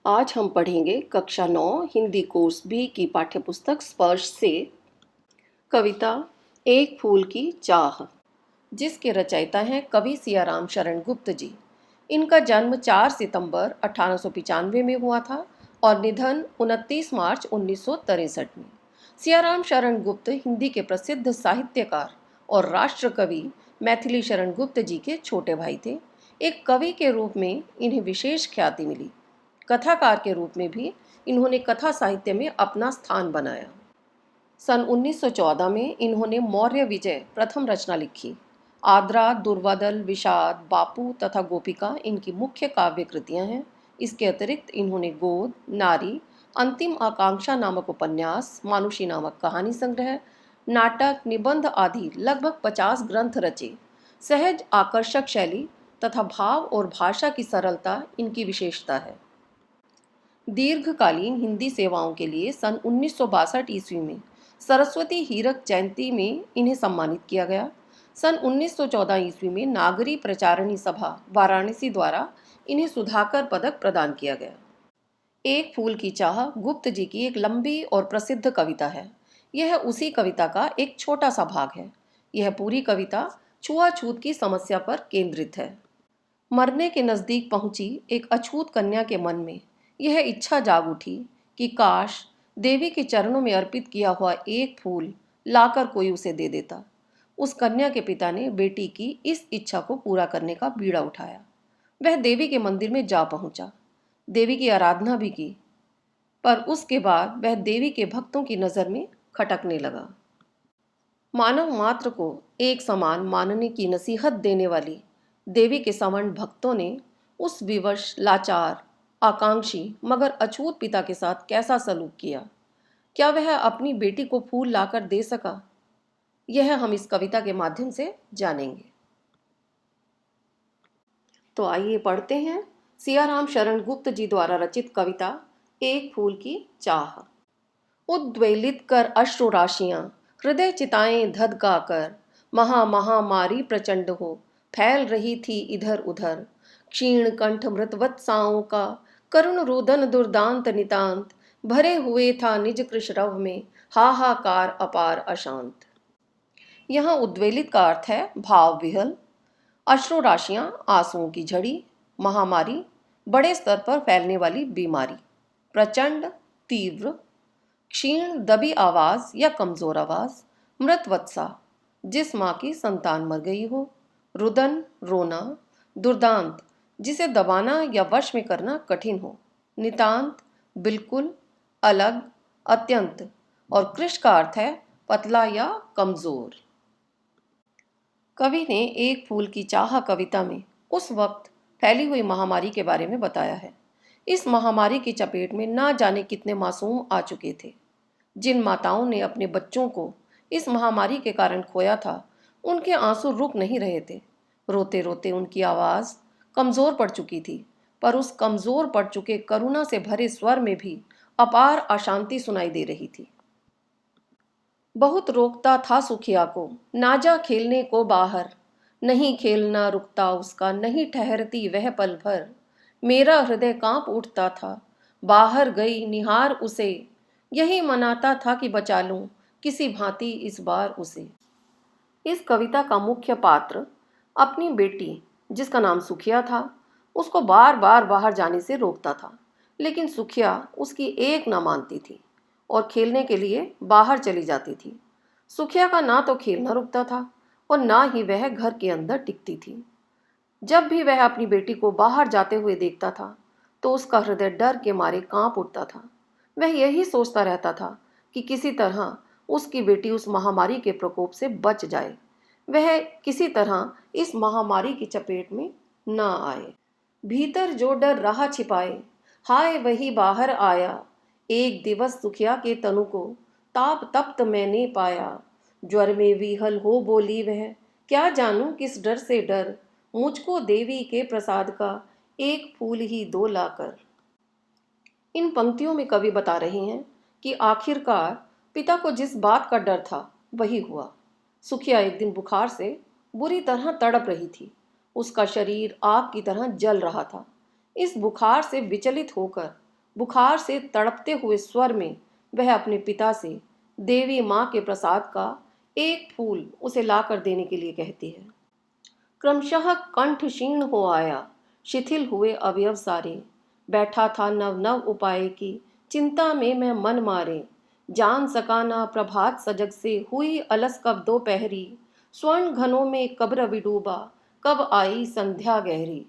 आज हम पढ़ेंगे कक्षा 9 हिंदी कोर्स बी की पाठ्यपुस्तक स्पर्श से कविता एक फूल की चाह, जिसके रचयिता हैं कवि सियाराम शरण गुप्त जी। इनका जन्म 4 सितंबर 1895 में हुआ था और निधन 29 मार्च 1963 में। सियाराम शरण गुप्त हिंदी के प्रसिद्ध साहित्यकार और राष्ट्र कवि मैथिली शरण गुप्त जी के छोटे भाई थे। एक कवि के रूप में इन्हें विशेष ख्याति मिली। कथाकार के रूप में भी इन्होंने कथा साहित्य में अपना स्थान बनाया। सन 1914 में इन्होंने मौर्य विजय प्रथम रचना लिखी। आद्रा, दुर्वादल, विषाद, बापू तथा गोपिका इनकी मुख्य काव्य कृतियाँ हैं। इसके अतिरिक्त इन्होंने गोद, नारी, अंतिम आकांक्षा नामक उपन्यास, मानुषी नामक कहानी संग्रह, नाटक, निबंध आदि लगभग 50 ग्रंथ रचे। सहज आकर्षक शैली तथा भाव और भाषा की सरलता इनकी विशेषता है। दीर्घकालीन हिंदी सेवाओं के लिए सन 1962 ईस्वी में सरस्वती हीरक जयंती में इन्हें सम्मानित किया गया। सन 1914 ईस्वी में नागरी प्रचारणी सभा वाराणसी द्वारा इन्हें सुधाकर पदक प्रदान किया गया। एक फूल की चाह गुप्त जी की एक लंबी और प्रसिद्ध कविता है। यह उसी कविता का एक छोटा सा भाग है। यह पूरी कविता छुआछूत की समस्या पर केंद्रित है। मरने के नज़दीक पहुंची एक अछूत कन्या के मन में यह इच्छा जाग उठी कि काश देवी के चरणों में अर्पित किया हुआ एक फूल लाकर कोई उसे दे देता। उस कन्या के पिता ने बेटी की इस इच्छा को पूरा करने का बीड़ा उठाया। वह देवी के मंदिर में जा पहुंचा, देवी की आराधना भी की, पर उसके बाद वह देवी के भक्तों की नज़र में खटकने लगा। मानव मात्र को एक समान मानने की नसीहत देने वाली देवी के सवर्ण भक्तों ने उस विवश, लाचार, आकांक्षी मगर अछूत पिता के साथ कैसा सलूक किया। क्या वह अपनी बेटी को फूल लाकर दे सका? यह हम इस कविता के माध्यम से जानेंगे। तो आइए पढ़ते हैं सियाराम शरण गुप्त जी द्वारा रचित कविता एक फूल की चाह। उद्वेलित कर अश्रु राशियां, हृदय चिताएं धधकाकर, महामारी प्रचंड हो फैल रही थी इधर उधर। क्षीण कंठ मृतवत्साओं का करुण रुदन दुर्दांत नितांत, भरे हुए था निज कृशरव में हाहाकार अपार अशांत। यहाँ उद्वेलित का अर्थ है भाव विहल, अश्रु राशियां आंसुओं की झड़ी, महामारी बड़े स्तर पर फैलने वाली बीमारी, प्रचंड तीव्र, क्षीण दबी आवाज या कमजोर आवाज, मृतवत्सा जिस माँ की संतान मर गई हो, रुदन रोना, दुर्दांत जिसे दबाना या वश में करना कठिन हो, नितांत बिल्कुल, अलग, अत्यंत, और कृश का अर्थ है पतला या कमजोर। कवि ने एक फूल की चाह कविता में उस वक्त फैली हुई महामारी के बारे में बताया है। इस महामारी की चपेट में ना जाने कितने मासूम आ चुके थे। जिन माताओं ने अपने बच्चों को इस महामारी के कारण खोया था, उनके आंसू रुक नहीं रहे थे। रोते रोते उनकी आवाज़ कमज़ोर पड़ चुकी थी, पर उस कमज़ोर पड़ चुके करुणा से भरे स्वर में भी अपार अशांति सुनाई दे रही थी। बहुत रोकता था सुखिया को, ना जा खेलने को बाहर, नहीं खेलना रुकता उसका, नहीं ठहरती वह पल भर। मेरा हृदय कांप उठता था, बाहर गई निहार उसे, यही मनाता था कि बचा लूं किसी भांति इस बार उसे। इस कविता का मुख्य पात्र अपनी बेटी, जिसका नाम सुखिया था, उसको बार बार बाहर जाने से रोकता था, लेकिन सुखिया उसकी एक न मानती थी और खेलने के लिए बाहर चली जाती थी। सुखिया का ना तो खेलना रुकता था और ना ही वह घर के अंदर टिकती थी। जब भी वह अपनी बेटी को बाहर जाते हुए देखता था, तो उसका हृदय डर के मारे कांप उठता था। वह यही सोचता रहता था कि किसी तरह उसकी बेटी उस महामारी के प्रकोप से बच जाए, वह किसी तरह इस महामारी की चपेट में न आए। भीतर जो डर रहा छिपाए, हाय वही बाहर आया। एक दिवस सुखिया के तनु को ताप तप्त मैंने पाया। ज्वर में विहल हो बोली वह, क्या जानूं किस डर से डर, मुझको देवी के प्रसाद का एक फूल ही दो लाकर। इन पंक्तियों में कवि बता रहे हैं कि आखिरकार पिता को जिस बात का डर था वही हुआ। सुखिया एक दिन बुखार से बुरी तरह तड़प रही थी। उसका शरीर आग की तरह जल रहा था। इस बुखार से विचलित होकर बुखार से तड़पते हुए स्वर में वह अपने पिता से देवी माँ के प्रसाद का एक फूल उसे लाकर देने के लिए कहती है। क्रमशः कंठ क्षीण हो आया, शिथिल हुए अवयव सारे, बैठा था नव नव उपाय की, चिंता में मैं मन मारे, जान सका ना प्रभात सजग से, हुई अलस कब दोपहरी, स्वर्ण घनों में कब रवि डूबा, कब आई संध्या गहरी।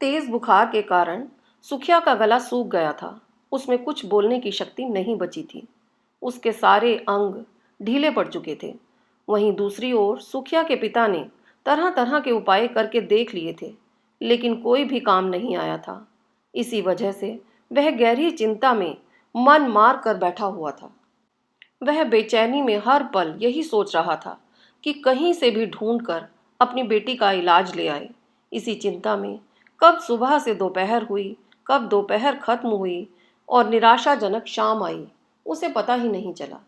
तेज बुखार के कारण सुखिया का गला सूख गया था। उसमें कुछ बोलने की शक्ति नहीं बची थी। उसके सारे अंग ढीले पड़ चुके थे। वहीं दूसरी ओर सुखिया के पिता ने तरह तरह के उपाय करके देख लिए थे, लेकिन कोई भी काम नहीं आया था। इसी वजह से वह गहरी चिंता में मन मार कर बैठा हुआ था। वह बेचैनी में हर पल यही सोच रहा था कि कहीं से भी ढूंढकर अपनी बेटी का इलाज ले आए। इसी चिंता में कब सुबह से दोपहर हुई, कब दोपहर खत्म हुई और निराशाजनक शाम आई, उसे पता ही नहीं चला।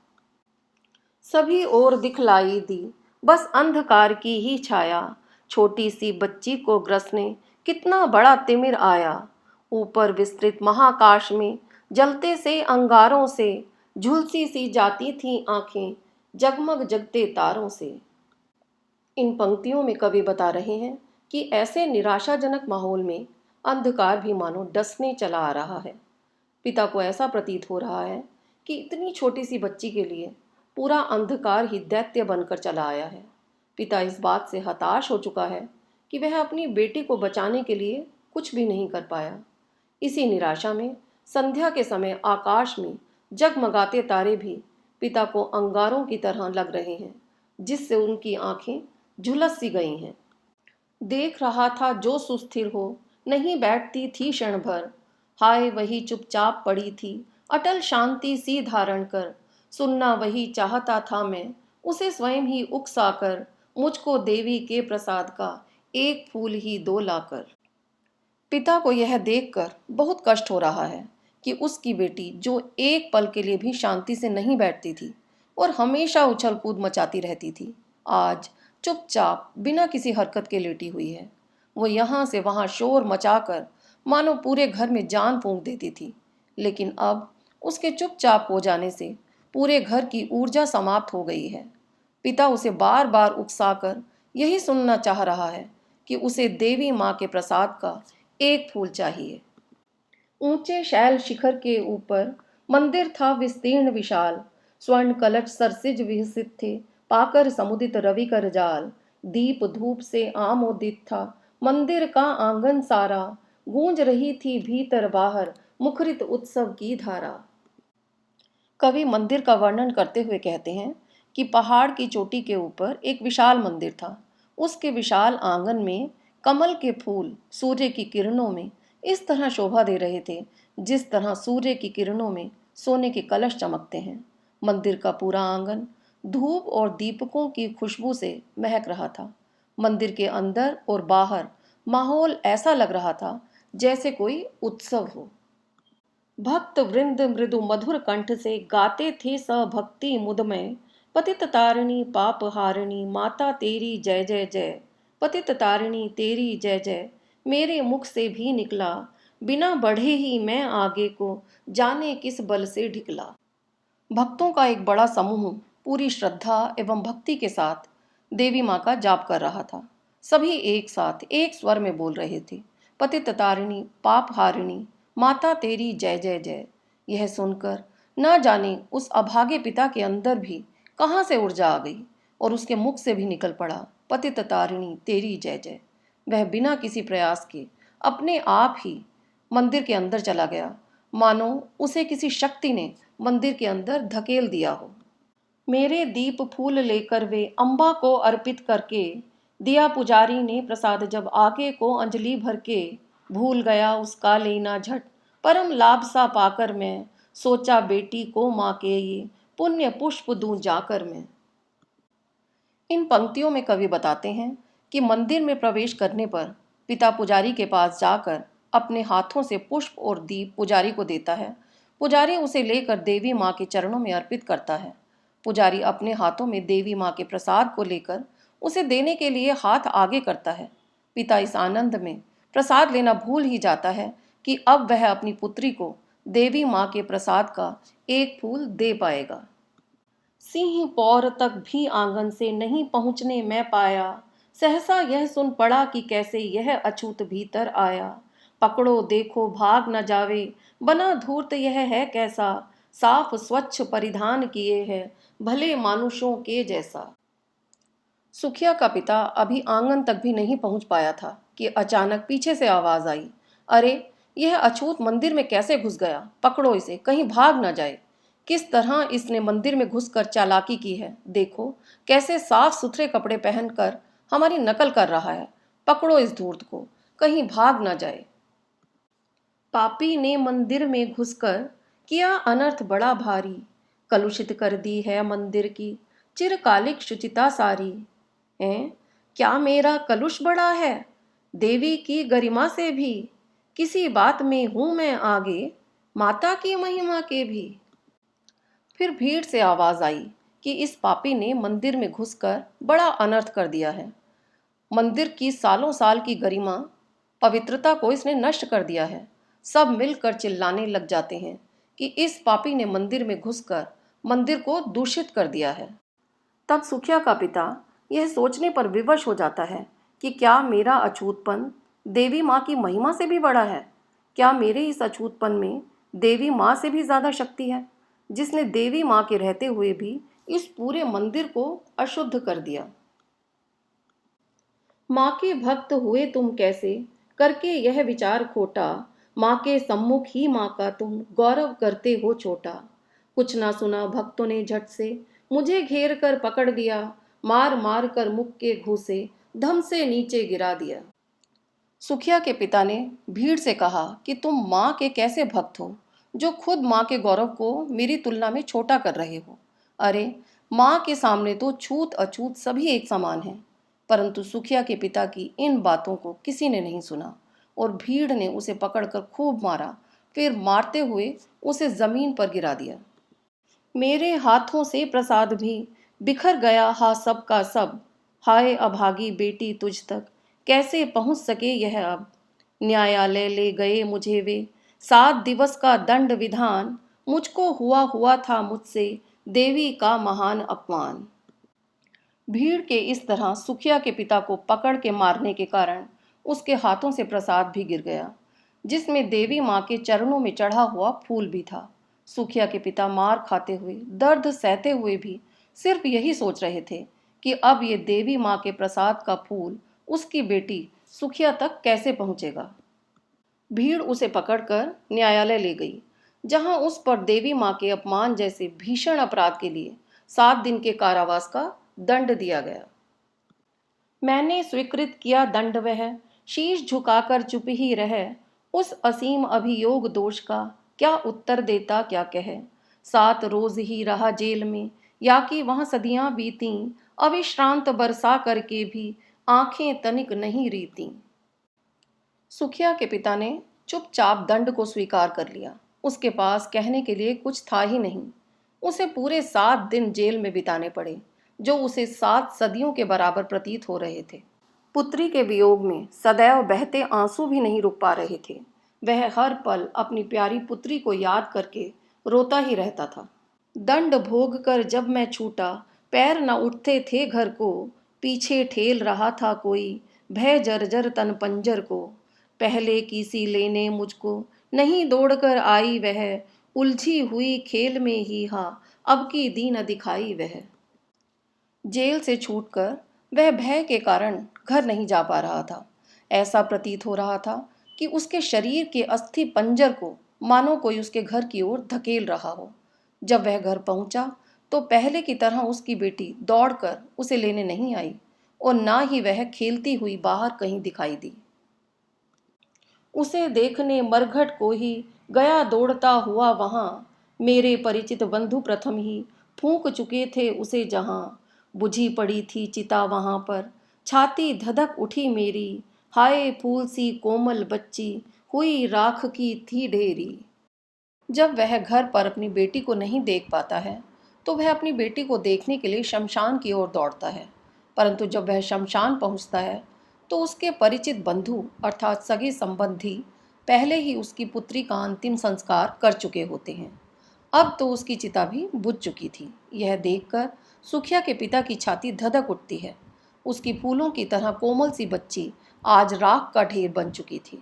सभी ओर दिखलाई दी बस अंधकार की ही छाया, छोटी सी बच्ची को ग्रसने कितना बड़ा तिमिर आया। ऊपर विस्तृत महाकाश में जलते से अंगारों से झुलसी सी जाती थीं आंखें, जगमग जगते तारों से। इन पंक्तियों में कवि बता रहे हैं कि ऐसे निराशाजनक माहौल में अंधकार भी मानो डसने चला आ रहा है। पिता को ऐसा प्रतीत हो रहा है कि इतनी छोटी सी बच्ची के लिए पूरा अंधकार ही दैत्य बनकर चला आया है। पिता इस बात से हताश हो चुका है कि वह अपनी बेटी को बचाने के लिए कुछ भी नहीं कर पाया। इसी निराशा में संध्या के समय आकाश में जगमगाते तारे भी पिता को अंगारों की तरह लग रहे हैं, जिससे उनकी आंखें झुलस सी गई हैं। देख रहा था जो सुस्थिर हो, नहीं बैठती थी क्षण भर, हाय वही चुपचाप पड़ी थी, अटल शांति सी धारण कर, सुनना वही चाहता था मैं, उसे स्वयं ही उकसा कर, मुझको देवी के प्रसाद का एक फूल ही दो लाकर। पिता को यह देखकर बहुत कष्ट हो रहा है कि उसकी बेटी जो एक पल के लिए भी शांति से नहीं बैठती थी और हमेशा उछल कूद मचाती रहती थी, आज चुपचाप बिना किसी हरकत के लेटी हुई है। वो यहाँ से वहाँ शोर मचाकर मानो पूरे घर में जान फूंक देती थी, लेकिन अब उसके चुपचाप हो जाने से पूरे घर की ऊर्जा समाप्त हो गई है। पिता उसे बार बार उकसाकर यही सुनना चाह रहा है कि उसे देवी माँ के प्रसाद का एक फूल चाहिए। ऊंचे शैल शिखर के ऊपर मंदिर था विस्तीर्ण विशाल, स्वर्ण कलश सरसिज विकसित थे, पाकर समुदित रवि कर जाल, दीप धूप से आमोदित था मंदिर का आंगन सारा, गूंज रही थी भीतर बाहर मुखरित उत्सव की धारा। कवि मंदिर का वर्णन करते हुए कहते हैं कि पहाड़ की चोटी के ऊपर एक विशाल मंदिर था। उसके विशाल आंगन में कमल के फूल सूर्य की किरणों में इस तरह शोभा दे रहे थे जिस तरह सूर्य की किरणों में सोने के कलश चमकते हैं। मंदिर का पूरा आंगन धूप और दीपकों की खुशबू से महक रहा था। मंदिर के अंदर और बाहर माहौल ऐसा लग रहा था जैसे कोई उत्सव हो। भक्त वृंद मृदु मधुर कंठ से गाते थे सभक्ति मुदमय, पतित तारिणी पाप हारिणी माता तेरी जय जय जय, पतित तारिणी तेरी जय जय मेरे मुख से भी निकला, बिना बढ़े ही मैं आगे को जाने किस बल से ढिकला। भक्तों का एक बड़ा समूह पूरी श्रद्धा एवं भक्ति के साथ देवी माँ का जाप कर रहा था। सभी एक साथ एक स्वर में बोल रहे थे, पतित तारिणी पाप हारिणी माता तेरी जय जय जय। यह सुनकर न जाने उस अभागे पिता के अंदर भी कहाँ से ऊर्जा आ गई और उसके मुख से भी निकल पड़ा, पतित तारिणी तेरी जय जय। वह बिना किसी प्रयास के अपने आप ही मंदिर के अंदर चला गया, मानो उसे किसी शक्ति ने मंदिर के अंदर धकेल दिया हो। मेरे दीप फूल लेकर वे अम्बा को अर्पित करके, दिया पुजारी ने प्रसाद जब आगे को अंजलि भर के, भूल गया उसका लेना झट परम लाभ सा पाकर मैं, सोचा बेटी को माँ के ये पुण्य पुष्प दूं जाकर मैं। इन पंक्तियों में कवि बताते हैं कि मंदिर में प्रवेश करने पर पिता पुजारी के पास जाकर अपने हाथों से पुष्प और दीप पुजारी को देता है। पुजारी उसे लेकर देवी माँ के चरणों में अर्पित करता है। पुजारी अपने हाथों में देवी माँ के प्रसाद को लेकर उसे देने के लिए हाथ आगे करता है। पिता इस आनंद में प्रसाद लेना भूल ही जाता है कि अब वह अपनी पुत्री को देवी माँ के प्रसाद का एक फूल दे पाएगा। सिंह पौर तक भी आंगन से नहीं पहुंचने में पाया, सहसा यह सुन पड़ा कि कैसे यह अछूत भीतर आया। पकड़ो देखो भाग न जावे, बना धूर्त यह है कैसा, साफ स्वच्छ परिधान किए है, भले मानुषों के जैसा। सुखिया का पिता अभी आंगन तक भी नहीं पहुंच पाया था कि अचानक पीछे से आवाज आई, अरे यह अछूत मंदिर में कैसे घुस गया, पकड़ो इसे कहीं भाग न जाए। किस तरह इसने मंदिर में घुसकर चालाकी की है, देखो कैसे साफ सुथरे कपड़े पहनकर हमारी नकल कर रहा है। पकड़ो इस धूर्त को, कहीं भाग न जाए। पापी ने मंदिर में घुसकर किया अनर्थ बड़ा भारी, कलुषित कर दी है मंदिर की चिरकालिक शुचिता सारी। हैं, क्या मेरा कलुष बड़ा है, देवी की गरिमा से भी, किसी बात में हूं मैं आगे, माता की महिमा के भी। फिर भीड़ से आवाज आई कि इस पापी ने मंदिर में घुसकर बड़ा अनर्थ कर दिया है। मंदिर की सालों साल की गरिमा पवित्रता को इसने नष्ट कर दिया है। सब मिलकर चिल्लाने लग जाते हैं कि इस पापी ने मंदिर में घुसकर मंदिर को दूषित कर दिया है। तब सुखिया का पिता यह सोचने पर विवश हो जाता है कि क्या मेरा अछूतपन देवी माँ की महिमा से भी बड़ा है? क्या मेरे इस अछूतपन में देवी माँ से भी ज्यादा शक्ति है, जिसने देवी माँ के रहते हुए भी इस पूरे मंदिर को अशुद्ध कर दिया। माँ के भक्त हुए तुम कैसे, करके यह विचार खोटा, माँ के सम्मुख ही माँ का तुम गौरव करते हो छोटा। कुछ ना सुना भक्तों ने झट से, मुझे घेर कर पकड़ लिया, मार मार कर मुख के घूसे धम से नीचे गिरा दिया। सुखिया के पिता ने भीड़ से कहा कि तुम माँ के कैसे भक्त हो, जो खुद माँ के गौरव को मेरी तुलना में छोटा कर रहे हो। अरे माँ के सामने तो छूत अछूत सभी एक समान हैं। परंतु सुखिया के पिता की इन बातों को किसी ने नहीं सुना और भीड़ ने उसे पकड़कर खूब मारा, फिर मारते हुए उसे जमीन पर गिरा दिया। मेरे हाथों से प्रसाद भी बिखर गया हा सब का सब, हाय अभागी बेटी तुझ तक कैसे पहुंच सके यह अब। न्यायालय ले गए मुझे वे, 7 दिवस का दंड विधान, मुझको हुआ हुआ था मुझसे देवी का महान अपमान। भीड़ के इस तरह सुखिया के पिता को पकड़ के मारने के कारण उसके हाथों से प्रसाद भी गिर गया, जिसमें देवी माँ के चरणों में चढ़ा हुआ फूल भी था। सुखिया के पिता मार खाते हुए दर्द सहते हुए भी सिर्फ यही सोच रहे थे कि अब ये देवी माँ के प्रसाद का फूल उसकी बेटी सुखिया तक कैसे पहुंचेगा। भीड़ उसे पकड़कर न्यायालय ले गई, जहां उस पर देवी माँ के अपमान जैसे भीषण अपराध के लिए 7 दिन के कारावास का दंड दिया गया। मैंने स्वीकृत किया दंड वह, शीश झुकाकर चुप ही रह, उस असीम अभियोग दोष का क्या उत्तर देता क्या कहे। 7 रोज ही रहा जेल में, या कि वहां सदियां बीती, अविश्रांत बरसा करके भी आंखें तनिक नहीं रीती। सुखिया के पिता ने चुपचाप दंड को स्वीकार कर लिया। उसके पास कहने के लिए कुछ था ही नहीं। उसे पूरे 7 दिन जेल में बिताने पड़े, जो उसे 7 सदियों के बराबर प्रतीत हो रहे थे। पुत्री के वियोग में सदैव बहते आंसू भी नहीं रुक पा रहे थे। वह हर पल अपनी प्यारी पुत्री को याद करके रोता ही रहता था। दंड भोग कर जब मैं छूटा, पैर न उठते थे घर को, पीछे ठेल रहा था कोई, भय जर्जर तन पंजर को। पहले की सी लेने मुझको नहीं दौड़कर आई वह, उलझी हुई खेल में ही हाँ अब की दी न दिखाई वह। जेल से छूटकर वह भय के कारण घर नहीं जा पा रहा था। ऐसा प्रतीत हो रहा था कि उसके शरीर के अस्थि पंजर को मानो कोई उसके घर की ओर धकेल रहा हो। जब वह घर पहुंचा तो पहले की तरह उसकी बेटी दौड़कर उसे लेने नहीं आई और ना ही वह खेलती हुई बाहर कहीं दिखाई दी। उसे देखने मरघट को ही गया दौड़ता हुआ वहां, मेरे परिचित बंधु प्रथम ही फूंक चुके थे उसे जहां। बुझी पड़ी थी चिता वहां पर, छाती धधक उठी मेरी, हाय फूल सी कोमल बच्ची हुई राख की थी ढेरी। जब वह घर पर अपनी बेटी को नहीं देख पाता है तो वह अपनी बेटी को देखने के लिए शमशान की ओर दौड़ता है। परंतु जब वह शमशान पहुंचता है तो उसके परिचित बंधु अर्थात सगे संबंधी पहले ही उसकी पुत्री का अंतिम संस्कार कर चुके होते हैं। अब तो उसकी चिता भी बुझ चुकी थी। यह देखकर सुखिया के पिता की छाती धधक उठती है। उसकी फूलों की तरह कोमल सी बच्ची आज राख का ढेर बन चुकी थी।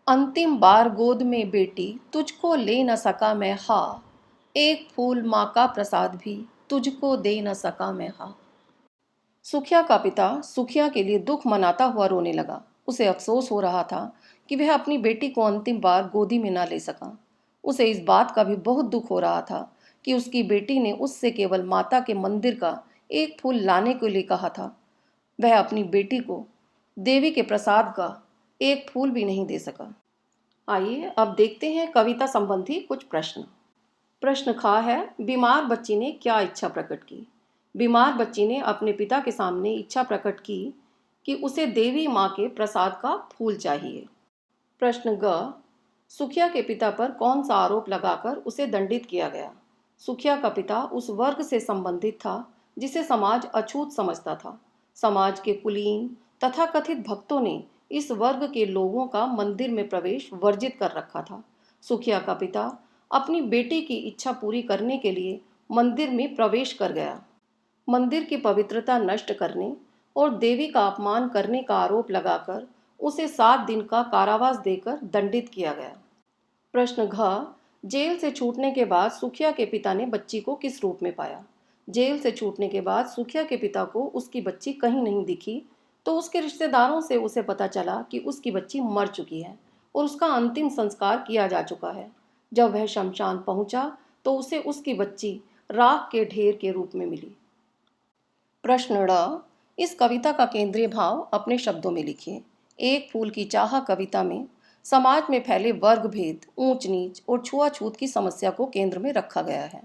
अंतिम बार गोद में बेटी तुझको ले न सका मैं हा, एक फूल माँ का प्रसाद भी तुझको दे न सका मैं हा। सुखिया का पिता सुखिया के लिए दुख मनाता हुआ रोने लगा। उसे अफसोस हो रहा था कि वह अपनी बेटी को अंतिम बार गोदी में ना ले सका। उसे इस बात का भी बहुत दुख हो रहा था कि उसकी बेटी ने उससे केवल माता के मंदिर का एक फूल लाने के लिए कहा था। वह अपनी बेटी को देवी के प्रसाद का एक फूल भी नहीं दे सका। आइए अब देखते हैं कविता संबंधी कुछ प्रश्न। प्रश्न खा है, बीमार बच्ची ने क्या इच्छा प्रकट की? बीमार बच्ची ने अपने पिता के सामने इच्छा प्रकट की कि उसे देवी माँ के प्रसाद का फूल चाहिए। प्रश्न ग, सुखिया के पिता पर कौन सा आरोप लगाकर उसे दंडित किया गया? सुखिया का पिता उस वर्ग से संबंधित था जिसे समाज अछूत समझता था। समाज के कुलीन तथा कथित भक्तों ने इस वर्ग के लोगों का मंदिर में प्रवेश वर्जित कर रखा था। सुखिया का पिता अपनी बेटी की इच्छा पूरी करने के लिए मंदिर में प्रवेश कर गया। मंदिर की पवित्रता नष्ट करने और देवी का अपमान करने का आरोप लगाकर उसे 7 दिन का कारावास देकर दंडित किया गया। प्रश्न घ, जेल से छूटने के बाद सुखिया के पिता ने बच्ची को किस रूप में पाया? जेल से छूटने के बाद सुखिया के पिता को उसकी बच्ची कहीं नहीं दिखी, तो उसके रिश्तेदारों से उसे पता चला कि उसकी बच्ची मर चुकी है और उसका अंतिम संस्कार किया जा चुका है। जब वह शमशान पहुंचा तो उसे उसकी बच्ची राख के ढेर के रूप में मिली। प्रश्न ड़, इस कविता का केंद्रीय भाव अपने शब्दों में लिखिए। एक फूल की चाह कविता में समाज में फैले वर्ग भेद, ऊंच नीच और छुआछूत की समस्या को केंद्र में रखा गया है।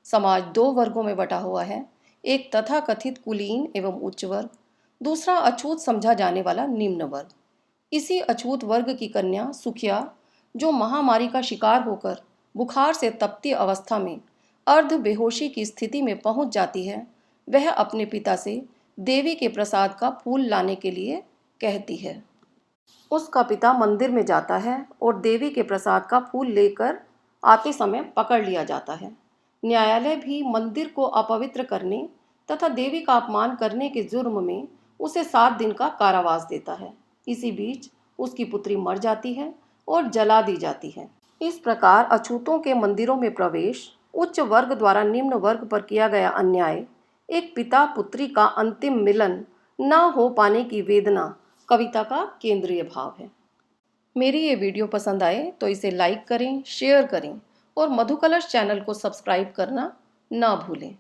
समाज 2 वर्गों में बटा हुआ है, एक तथाकथित कुलीन एवं उच्च वर्ग, दूसरा अछूत समझा जाने वाला निम्न वर्ग। इसी अछूत वर्ग की कन्या सुखिया, जो महामारी का शिकार होकर बुखार से तपती अवस्था में अर्ध बेहोशी की स्थिति में पहुंच जाती है, वह अपने पिता से देवी के प्रसाद का फूल लाने के लिए कहती है। उसका पिता मंदिर में जाता है और देवी के प्रसाद का फूल लेकर आते समय पकड़ लिया जाता है। न्यायालय भी मंदिर को अपवित्र करने तथा देवी का अपमान करने के जुर्म में उसे 7 दिन का कारावास देता है। इसी बीच उसकी पुत्री मर जाती है और जला दी जाती है। इस प्रकार अछूतों के मंदिरों में प्रवेश, उच्च वर्ग द्वारा निम्न वर्ग पर किया गया अन्याय, एक पिता पुत्री का अंतिम मिलन न हो पाने की वेदना कविता का केंद्रीय भाव है। मेरी ये वीडियो पसंद आए तो इसे लाइक करें, शेयर करें और मधुकलश चैनल को सब्सक्राइब करना ना भूलें।